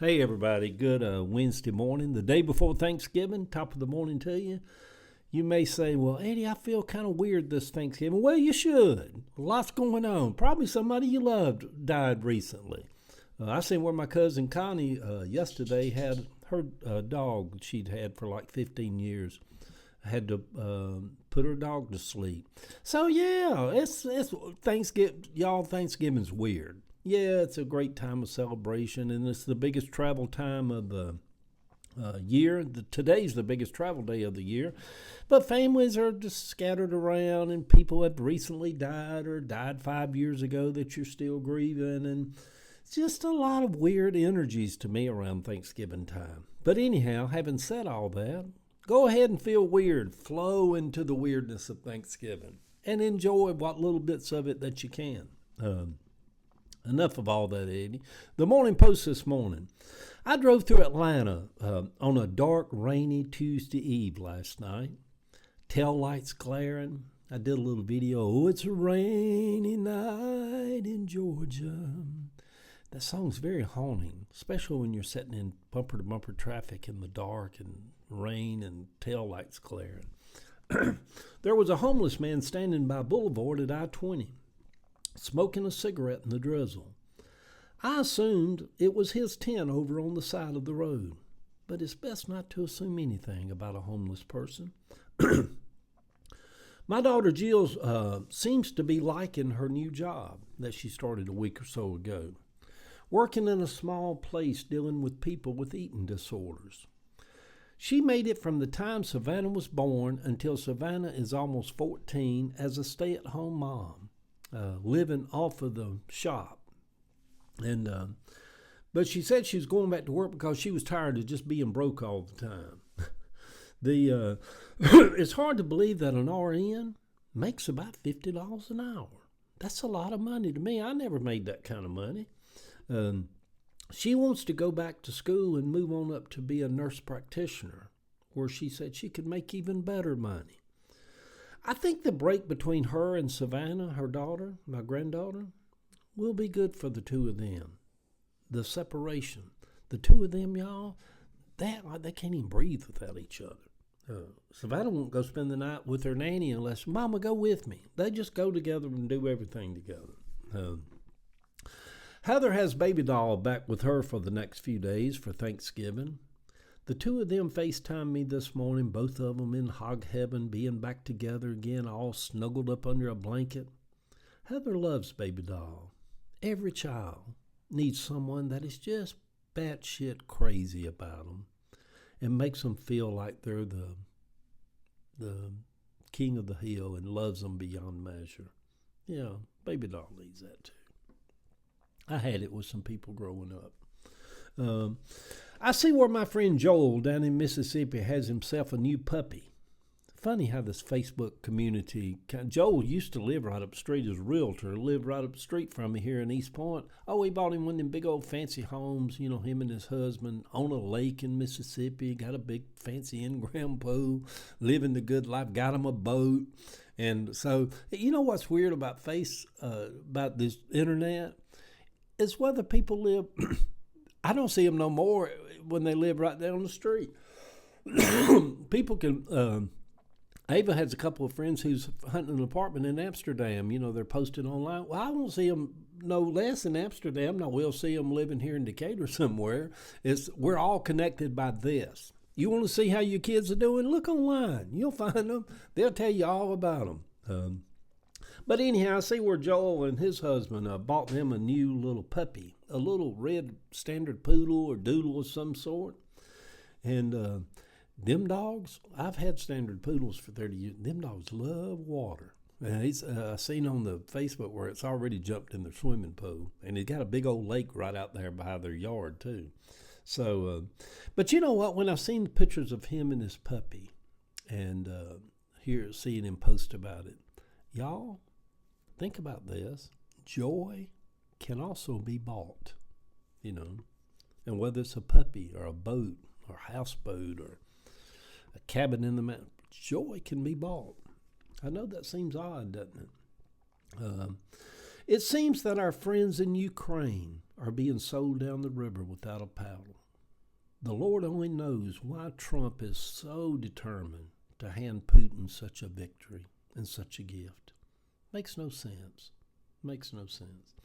Hey, everybody. Good Wednesday morning, the day before Thanksgiving, top of the morning to you. You may say, well, Eddie, I feel kind of weird this Thanksgiving. Well, you should. Lots going on. Probably somebody you loved died recently. I seen where my cousin Connie yesterday had her dog she'd had for like 15 years. I had to put her dog to sleep. So, yeah, it's Thanksgiving. Y'all, Thanksgiving's weird. Yeah, it's a great time of celebration, and it's the biggest travel time of the year. Today's the biggest travel day of the year, but families are just scattered around, and people have recently died or died 5 years ago that you're still grieving, and it's just a lot of weird energies to me around Thanksgiving time. But anyhow, having said all that, go ahead and feel weird. Flow into the weirdness of Thanksgiving and enjoy what little bits of it that you can. Enough of all that, Eddie. The Morning Post this morning. I drove through Atlanta on a dark, rainy Tuesday eve last night. Tail lights glaring. I did a little video. Oh, it's a rainy night in Georgia. That song's very haunting, especially when you're sitting in bumper-to-bumper traffic in the dark and rain and tail lights glaring. There was a homeless man standing by Boulevard at I-20. Smoking a cigarette in the drizzle. I assumed it was his tent over on the side of the road, but it's best not to assume anything about a homeless person. My daughter Jill seems to be liking her new job that she started a week or so ago, working in a small place dealing with people with eating disorders. She made it from the time Savannah was born until Savannah is almost 14 as a stay-at-home mom. Living off of the shop. But she said she was going back to work because she was tired of just being broke all the time. It's hard to believe that an RN makes about $50 an hour. That's a lot of money to me. I never made that kind of money. She wants to go back to school and move on up to be a nurse practitioner, where she said she could make even better money. I think the break between her and Savannah, her daughter, my granddaughter, will be good for the two of them. The separation. The two of them, y'all, they can't even breathe without each other. Savannah won't go spend the night with her nanny unless, Mama, go with me. They just go together and do everything together. Heather has baby doll back with her for the next few days for Thanksgiving. The two of them FaceTimed me this morning, both of them in hog heaven, being back together again, all snuggled up under a blanket. Heather loves baby doll. Every child needs someone that is just batshit crazy about them and makes them feel like they're the king of the hill and loves them beyond measure. Yeah, baby doll needs that too. I had it with some people growing up. I see where my friend Joel down in Mississippi has himself a new puppy. Funny how this Facebook community, Joel used to live right up the street as a realtor, lived right up the street from me here in East Point. Oh, he bought him one of them big old fancy homes, him and his husband, on a lake in Mississippi, got a big fancy in-ground pool, living the good life, got him a boat. And so, what's weird about about this internet is whether people live, I don't see them no more when they live right down the street. People can, Ava has a couple of friends who's hunting an apartment in Amsterdam. They're posted online. Well, I won't see them no less in Amsterdam. No, we'll see them living here in Decatur somewhere. We're all connected by this. You want to see how your kids are doing? Look online. You'll find them. They'll tell you all about them. But anyhow, I see where Joel and his husband bought them a new little puppy, a little red standard poodle or doodle of some sort. And them dogs, I've had standard poodles for 30 years. Them dogs love water. I seen on the Facebook where it's already jumped in their swimming pool. And it got a big old lake right out there by their yard, too. So, but you know what? When I seen pictures of him and his puppy and seeing him post about it, y'all, think about this. Joy can also be bought, and whether it's a puppy or a boat or a houseboat or a cabin in the mountains, joy can be bought. I know that seems odd, doesn't it? It seems that our friends in Ukraine are being sold down the river without a paddle. The Lord only knows why Trump is so determined to hand Putin such a victory and such a gift. Makes no sense. Makes no sense.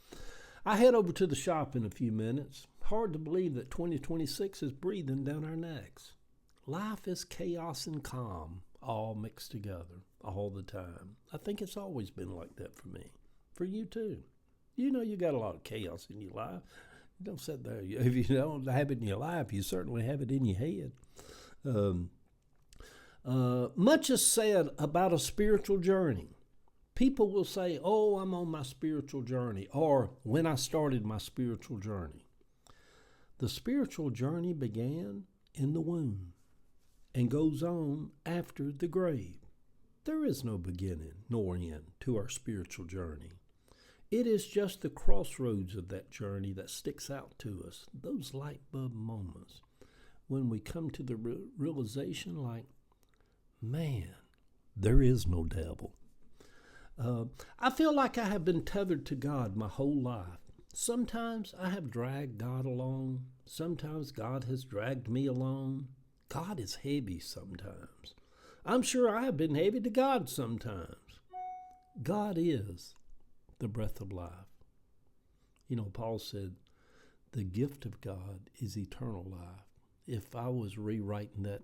I head over to the shop in a few minutes. Hard to believe that 2026 is breathing down our necks. Life is chaos and calm, all mixed together, all the time. I think it's always been like that for me. For you too. You know you got a lot of chaos in your life. Don't sit there. If you don't have it in your life, you certainly have it in your head. Much is said about a spiritual journey. People will say, oh, I'm on my spiritual journey, or when I started my spiritual journey. The spiritual journey began in the womb and goes on after the grave. There is no beginning nor end to our spiritual journey. It is just the crossroads of that journey that sticks out to us, those light bulb moments when we come to the realization like, man, there is no devil. I feel like I have been tethered to God my whole life. Sometimes I have dragged God along. Sometimes God has dragged me along. God is heavy sometimes. I'm sure I have been heavy to God sometimes. God is the breath of life. You know, Paul said, the gift of God is eternal life. If I was rewriting that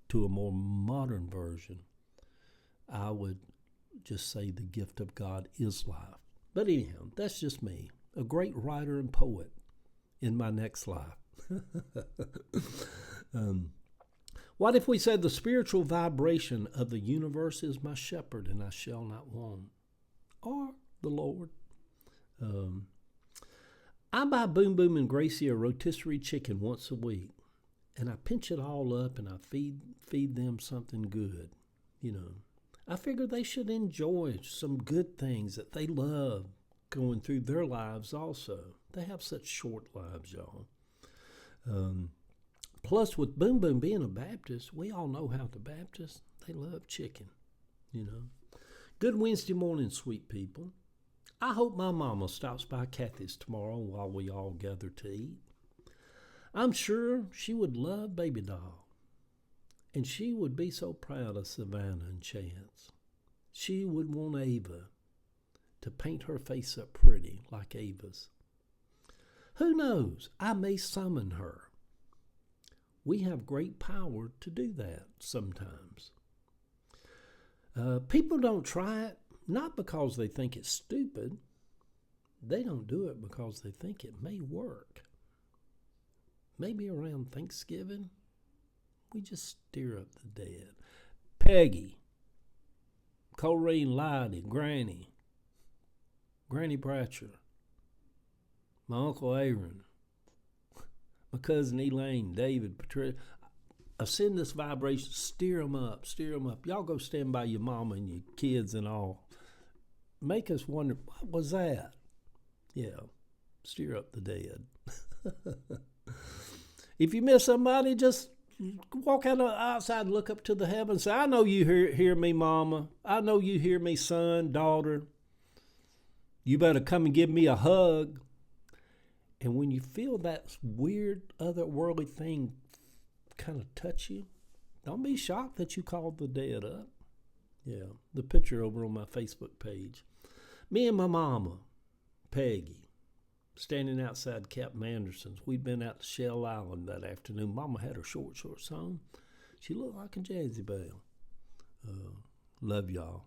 to a more modern version, I would just say the gift of God is life. But anyhow, that's just me, a great writer and poet in my next life. What if we said the spiritual vibration of the universe is my shepherd and I shall not want? Or the Lord. I buy Boom Boom and Gracie a rotisserie chicken once a week, and I pinch it all up and I feed them something good, you know. I figure they should enjoy some good things that they love going through their lives also. They have such short lives, y'all. Plus, with Boom Boom being a Baptist, we all know how the Baptists, they love chicken, you know. Good Wednesday morning, sweet people. I hope my mama stops by Kathy's tomorrow while we all gather to eat. I'm sure she would love Baby Doll. And she would be so proud of Savannah and Chance. She would want Ava to paint her face up pretty like Ava's. Who knows? I may summon her. We have great power to do that sometimes. People don't try it, not because they think it's stupid. They don't do it because they think it may work. Maybe around Thanksgiving, we just stir up the dead. Peggy, Corrine Lottie, Granny Bratcher, my Uncle Aaron, my cousin Elaine, David, Patricia. I send this vibration, stir them up. Y'all go stand by your mama and your kids and all. Make us wonder, what was that? Yeah, stir up the dead. If you miss somebody, just walk outside and look up to the heavens. Say, I know you hear me, mama. I know you hear me, son, daughter. You better come and give me a hug. And when you feel that weird, otherworldly thing kind of touch you, don't be shocked that you called the dead up. Yeah, the picture over on my Facebook page. Me and my mama, Peggy, standing outside Captain Anderson's. We'd been out to Shell Island that afternoon. Mama had her short song. She looked like a Jazzy Belle. Love y'all.